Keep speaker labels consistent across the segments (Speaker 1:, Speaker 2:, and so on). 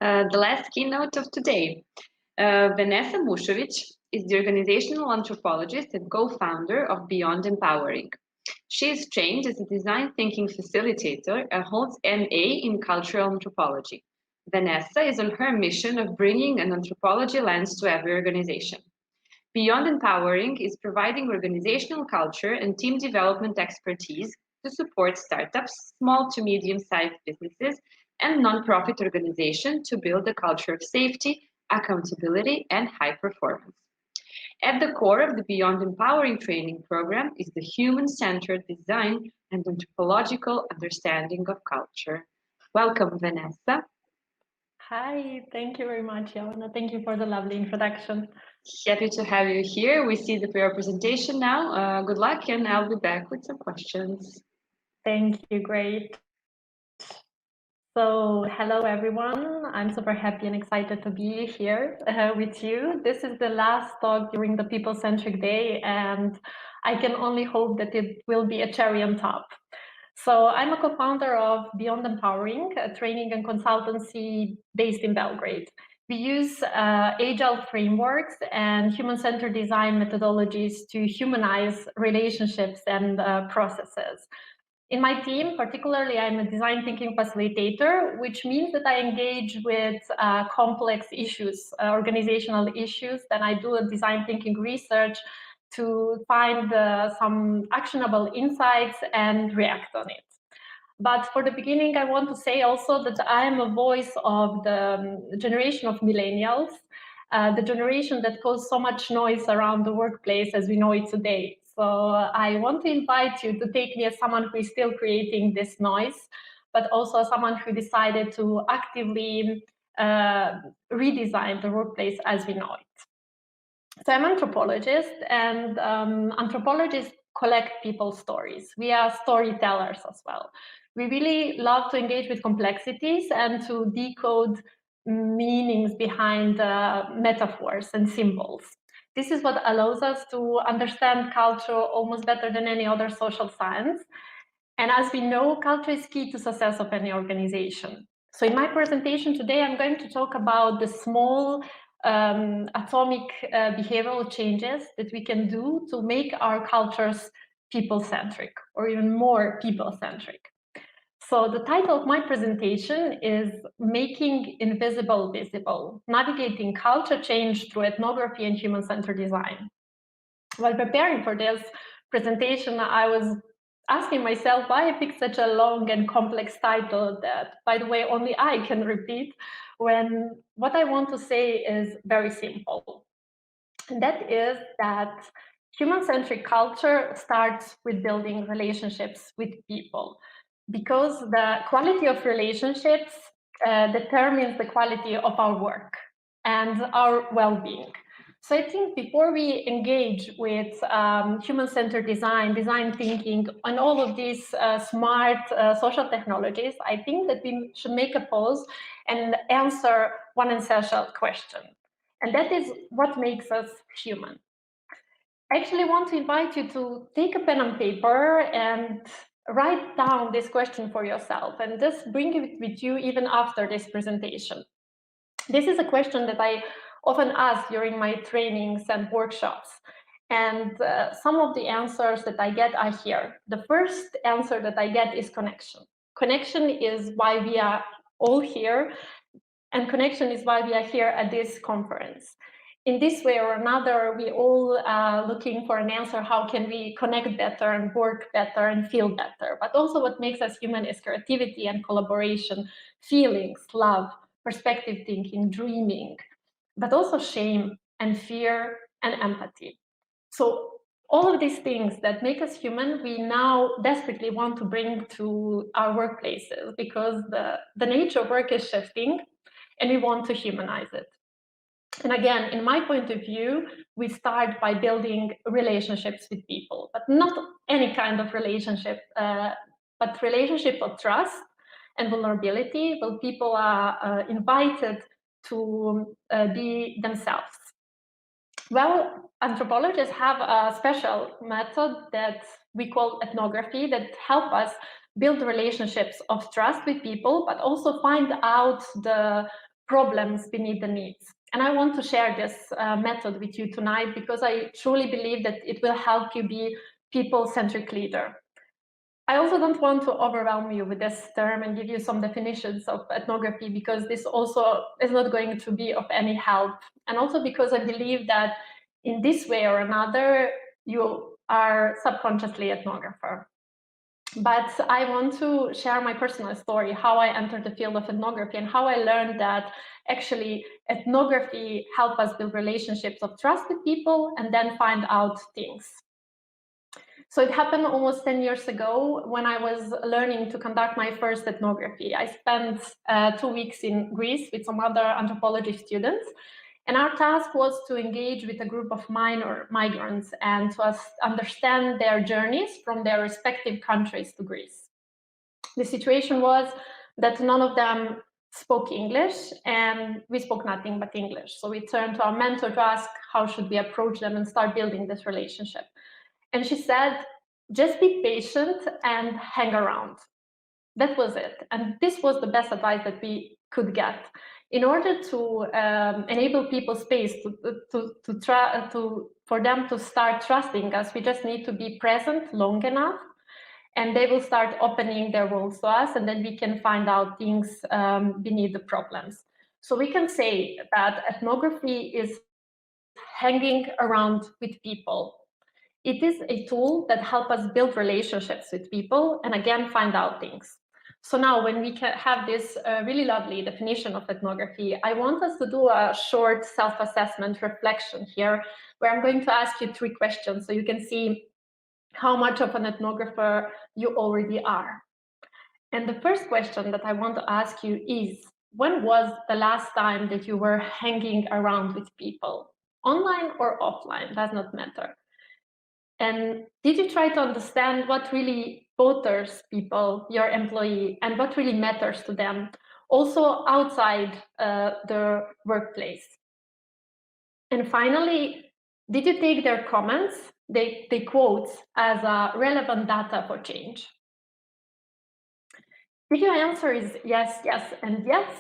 Speaker 1: The last keynote of today. Venesa Musovic is the organizational anthropologist and co-founder of Beyond Empowering. She is trained as a design thinking facilitator and holds MA in cultural anthropology. Venesa is on her mission of bringing an anthropology lens to every organization. Beyond Empowering is providing organizational culture and team development expertise to support startups, small to medium-sized businesses, and nonprofit organizations to build a culture of safety, accountability, and high performance. At the core of the Beyond Empowering training program is the human-centered design and anthropological understanding of culture. Welcome, Vanessa.
Speaker 2: Hi, thank you very much, Joanna. Thank you for the lovely introduction.
Speaker 1: Happy to have you here. We see the presentation now. Good luck, and I'll be back with some questions.
Speaker 2: Thank you, great. So, hello everyone. I'm super happy and excited to be here with you. This is the last talk during the People-Centric Day, and I can only hope that it will be a cherry on top. So I'm a co-founder of Beyond Empowering, a training and consultancy based in Belgrade. We use agile frameworks and human-centered design methodologies to humanize relationships and processes. In my team, particularly, I'm a design thinking facilitator, which means that I engage with complex issues, organizational issues. Then I do a design thinking research to find some actionable insights and react on it. But for the beginning, I want to say also that I am a voice of the generation of millennials, the generation that caused so much noise around the workplace as we know it today. So I want to invite you to take me as someone who is still creating this noise, but also as someone who decided to actively redesign the workplace as we know it. So I'm an anthropologist, and anthropologists collect people's stories. We are storytellers as well. We really love to engage with complexities and to decode meanings behind metaphors and symbols. This is what allows us to understand culture almost better than any other social science. And as we know, culture is key to success of any organization. So in my presentation today, I'm going to talk about the small atomic behavioral changes that we can do to make our cultures people-centric, or even more people-centric. So the title of my presentation is Making Invisible Visible, Navigating Culture Change Through Ethnography and Human-Centered Design. While preparing for this presentation, I was asking myself why I picked such a long and complex title that, by the way, only I can repeat, when what I want to say is very simple. And that is that human-centric culture starts with building relationships with people, because the quality of relationships determines the quality of our work and our well-being. So I think before we engage with human-centered design, design thinking, and all of these smart social technologies, I think that we should make a pause and answer one essential question. And that is what makes us human. I actually want to invite you to take a pen and paper and write down this question for yourself and just bring it with you even after this presentation. This is a question that I often ask during my trainings and workshops. And some of the answers that I get are here. The first answer that I get is connection. Connection is why we are all here, and connection is why we are here at this conference. In this way or another, we all are looking for an answer. How can we connect better and work better and feel better? But also what makes us human is creativity and collaboration, feelings, love, perspective thinking, dreaming, but also shame and fear and empathy. So all of these things that make us human, we now desperately want to bring to our workplaces, because the nature of work is shifting and we want to humanize it. And again, in my point of view, we start by building relationships with people, but not any kind of relationship, but relationship of trust and vulnerability, where people are invited to be themselves. Well, anthropologists have a special method that we call ethnography that help us build relationships of trust with people, but also find out the problems beneath the needs. And I want to share this method with you tonight because I truly believe that it will help you be people-centric leader. I also don't want to overwhelm you with this term and give you some definitions of ethnography because this also is not going to be of any help. And also because I believe that in this way or another, you are subconsciously ethnographer. But I want to share my personal story, how I entered the field of ethnography and how I learned that actually ethnography helps us build relationships of trust with people and then find out things. So it happened almost 10 years ago when I was learning to conduct my first ethnography. I spent 2 weeks in Greece with some other anthropology students. And our task was to engage with a group of minor migrants and to understand their journeys from their respective countries to Greece. The situation was that none of them spoke English and we spoke nothing but English. So we turned to our mentor to ask how should we approach them and start building this relationship. And she said, just be patient and hang around. That was it. And this was the best advice that we could get. In order to enable people space for them to start trusting us, we just need to be present long enough and they will start opening their worlds to us and then we can find out things beneath the problems. So we can say that ethnography is hanging around with people. It is a tool that helps us build relationships with people and again, find out things. So now when we can have this really lovely definition of ethnography, I want us to do a short self-assessment reflection here, where I'm going to ask you 3 questions so you can see how much of an ethnographer you already are. And the first question that I want to ask you is, when was the last time that you were hanging around with people? Online or offline, does not matter. And did you try to understand what really bothers people, your employee, and what really matters to them, also outside the workplace? And finally, did you take their comments, they quotes, as relevant data for change? If your answer is yes, yes, and yes,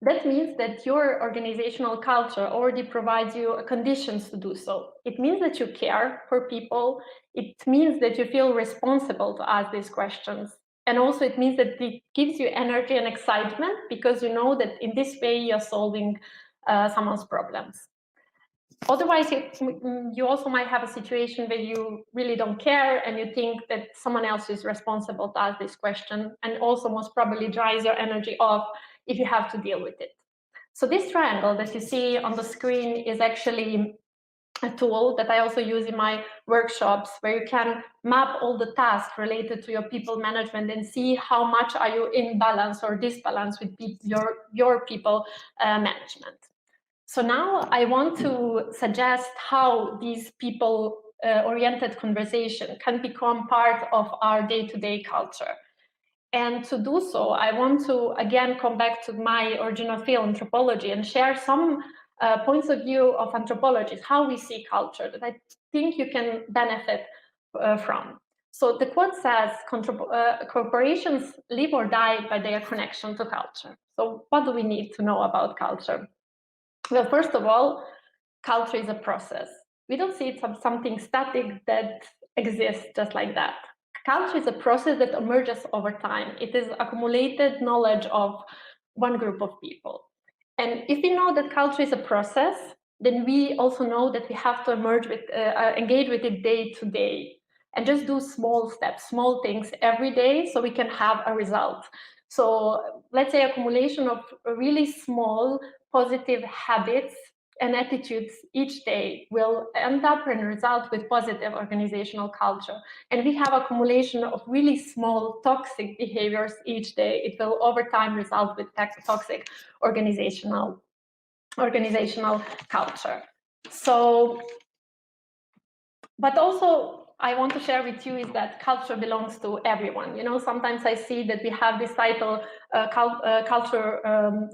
Speaker 2: that means that your organizational culture already provides you conditions to do so. It means that you care for people. It means that you feel responsible to ask these questions. And also it means that it gives you energy and excitement because you know that in this way you're solving someone's problems. Otherwise, you also might have a situation where you really don't care and you think that someone else is responsible to ask this question, and also most probably dries your energy off if you have to deal with it. So this triangle that you see on the screen is actually a tool that I also use in my workshops, where you can map all the tasks related to your people management and see how much are you in balance or disbalance with your people management. So now I want to suggest how these people-oriented conversation can become part of our day-to-day culture. And to do so, I want to, again, come back to my original field, anthropology, and share some points of view of anthropologists, how we see culture, that I think you can benefit from. So the quote says, corporations live or die by their connection to culture. So what do we need to know about culture? Well, first of all, culture is a process. We don't see it as something static that exists just like that. Culture is a process that emerges over time. It is accumulated knowledge of one group of people. And if we know that culture is a process, then we also know that we have to engage with it day to day and just do small steps, small things every day so we can have a result. So let's say accumulation of really small positive habits and attitudes each day will end up and result with positive organizational culture. And we have accumulation of really small toxic behaviors each day. It will over time result with toxic organizational culture. So, but also I want to share with you is that culture belongs to everyone. You know, sometimes I see that we have this title, culture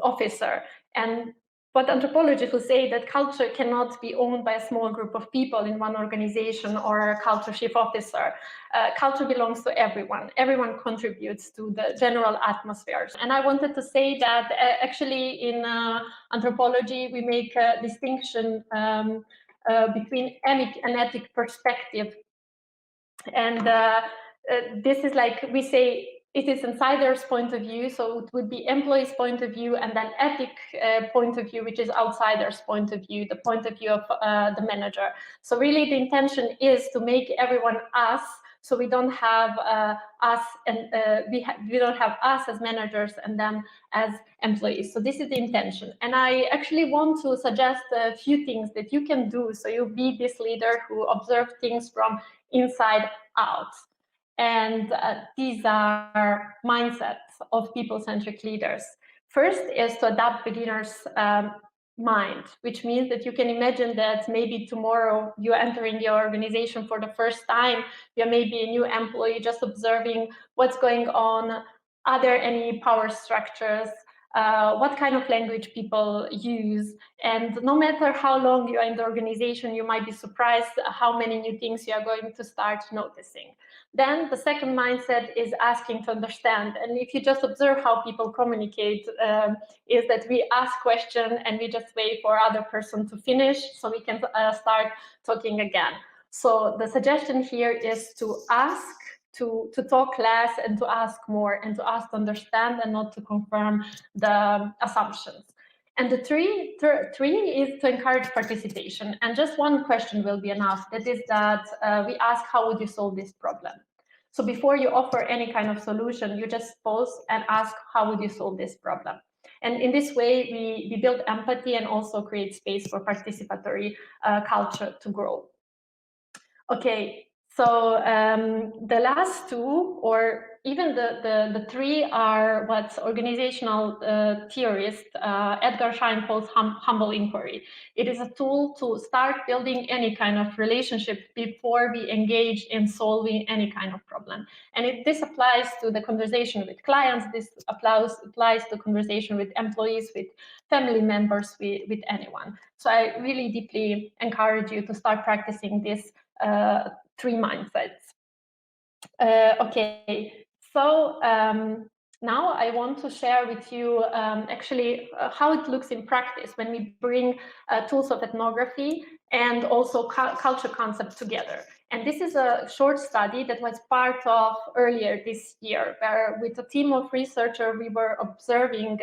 Speaker 2: officer, and what anthropologists will say, that culture cannot be owned by a small group of people in one organization or a culture chief officer. Culture belongs to everyone. Everyone contributes to the general atmosphere. And I wanted to say that actually in anthropology, we make a distinction between an ethic perspective. And this is like, we say, it is insider's point of view, so it would be employee's point of view, and then ethic point of view, which is outsider's point of view, the point of view of the manager. So really the intention is to make everyone us, so we don't have us, and we don't have us as managers and them as employees. So this is the intention. And I actually want to suggest a few things that you can do so you'll be this leader who observes things from inside out. And these are mindsets of people-centric leaders. First is to adapt beginners' mind, which means that you can imagine that maybe tomorrow you're entering your organization for the first time, you're maybe a new employee just observing what's going on, are there any power structures, what kind of language people use, and no matter how long you are in the organization, you might be surprised how many new things you are going to start noticing. Then the second mindset is asking to understand. And if you just observe how people communicate, is that we ask questions and we just wait for other person to finish so we can start talking again. So the suggestion here is to ask, to talk less and to ask more, and to ask to understand and not to confirm the assumptions. And the three is to encourage participation. And just one question will be enough. That is that we ask, how would you solve this problem? So before you offer any kind of solution, you just pause and ask, how would you solve this problem? And in this way, we build empathy and also create space for participatory culture to grow. Okay, so the last two, or even the three, are what organizational theorist Edgar Schein calls humble inquiry. It is a tool to start building any kind of relationship before we engage in solving any kind of problem. And this applies to the conversation with clients, this applies to conversation with employees, with family members, with anyone. So I really deeply encourage you to start practicing this three mindsets. Okay, so now I want to share with you actually how it looks in practice when we bring tools of ethnography and also culture concept together. And this is a short study that was part of earlier this year, where with a team of researchers, we were observing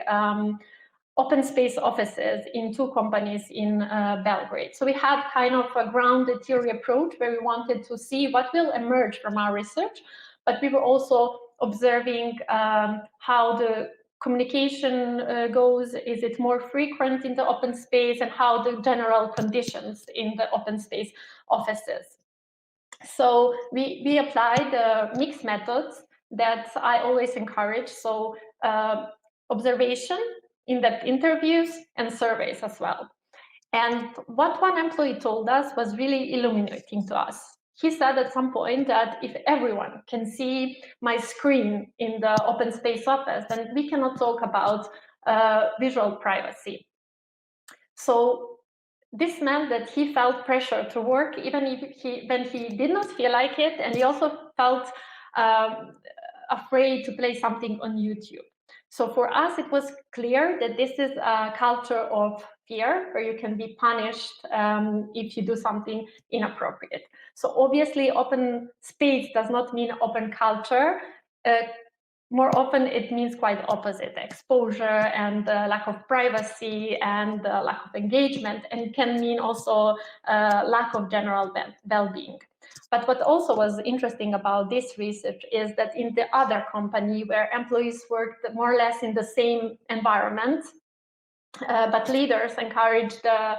Speaker 2: open space offices in two companies in Belgrade. So we had kind of a grounded theory approach where we wanted to see what will emerge from our research, but we were also observing how the communication goes. Is it more frequent in the open space, and how the general conditions in the open space offices. So we applied the mixed methods that I always encourage. So observation, in-depth interviews, and surveys as well. And what one employee told us was really illuminating to us. He said at some point that if everyone can see my screen in the open space office, then we cannot talk about visual privacy. So this meant that he felt pressure to work even when he did not feel like it, and he also felt afraid to play something on YouTube. So for us, it was clear that this is a culture of fear, where you can be punished if you do something inappropriate. So obviously, open space does not mean open culture. More often, it means quite opposite: exposure and lack of privacy and lack of engagement, and it can mean also lack of general well-being. But what also was interesting about this research is that in the other company, where employees worked more or less in the same environment, but leaders encouraged the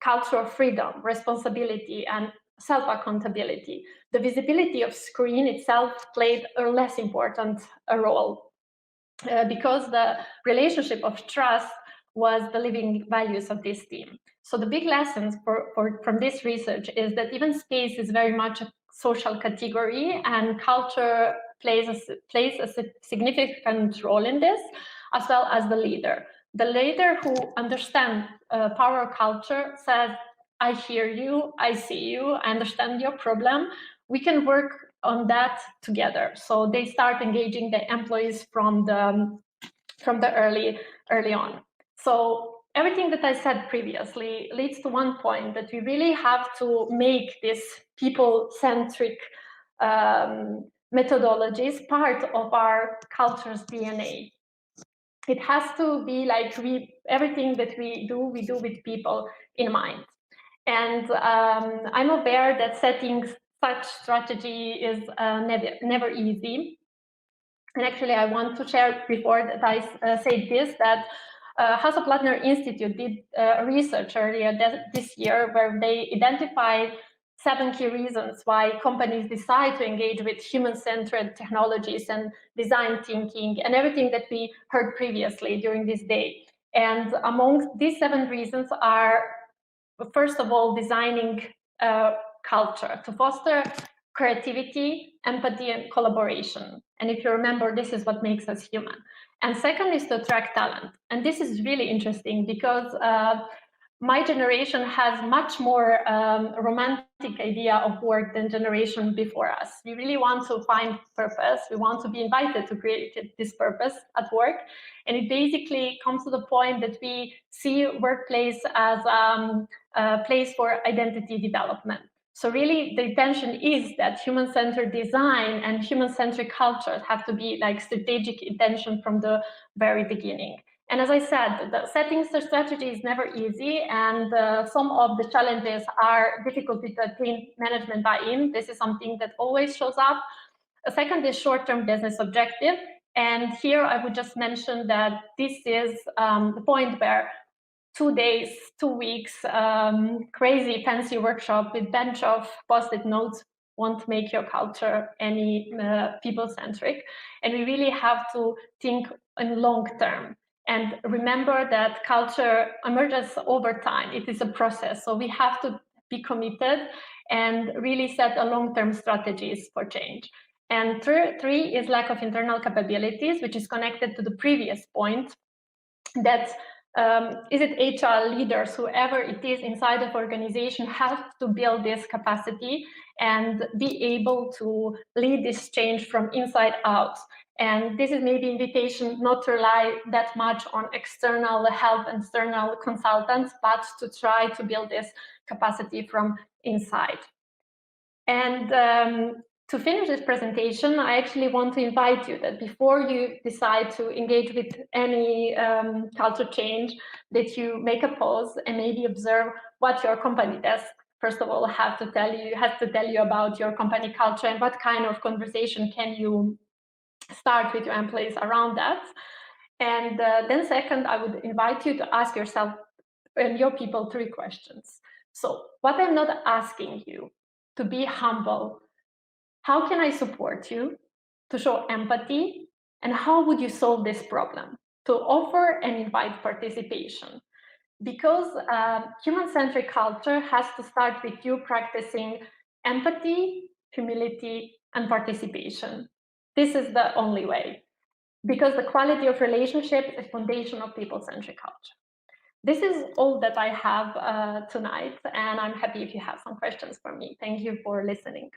Speaker 2: culture of freedom, responsibility, and self-accountability. The visibility of screen itself played a less important role because the relationship of trust was the living values of this team. So the big lessons from this research is that even space is very much a social category, and culture plays a significant role in this, as well as the leader. The leader who understands power culture says, I hear you, I see you, I understand your problem. We can work on that together. So they start engaging the employees from the early on. So everything that I said previously leads to one point, that we really have to make this people-centric methodologies part of our culture's DNA. It has to be like everything that we do with people in mind. And I'm aware that setting such strategy is never easy. And actually, I want to share before that I say this, that Hasso-Plattner Institute did research earlier this year where they identified 7 key reasons why companies decide to engage with human-centered technologies and design thinking and everything that we heard previously during this day. And among these 7 reasons are, first of all, designing culture to foster creativity, empathy, and collaboration. And if you remember, this is what makes us human. And second is to attract talent. And this is really interesting because my generation has much more romantic idea of work than generation before us. We really want to find purpose. We want to be invited to create this purpose at work. And it basically comes to the point that we see workplace as a place for identity development. So really, the intention is that human-centered design and human-centric cultures have to be like strategic intention from the very beginning. And as I said, the setting the strategy is never easy, and some of the challenges are difficulty to attain management buy-in. This is something that always shows up. A second is short-term business objective. And here I would just mention that this is the point where 2 days, 2 weeks, crazy fancy workshop with bunch of post-it notes won't make your culture any people-centric. And we really have to think in long term. And remember that culture emerges over time. It is a process. So we have to be committed and really set a long-term strategies for change. And three is lack of internal capabilities, which is connected to the previous point, that is it HR leaders, whoever it is inside of organization, have to build this capacity and be able to lead this change from inside out. And this is maybe invitation not to rely that much on external help and external consultants, but to try to build this capacity from inside. And to finish this presentation, I actually want to invite you that before you decide to engage with any culture change, that you make a pause and maybe observe what your company does. First of all, has to tell you about your company culture and what kind of conversation can you start with your employees around that. And then second, I would invite you to ask yourself and your people 3 questions. So what I'm not asking you, to be humble. How can I support you? To show empathy? And how would you solve this problem? To offer and invite participation. Because human-centric culture has to start with you practicing empathy, humility, and participation. This is the only way. Because the quality of relationship is the foundation of people-centric culture. This is all that I have tonight, and I'm happy if you have some questions for me. Thank you for listening.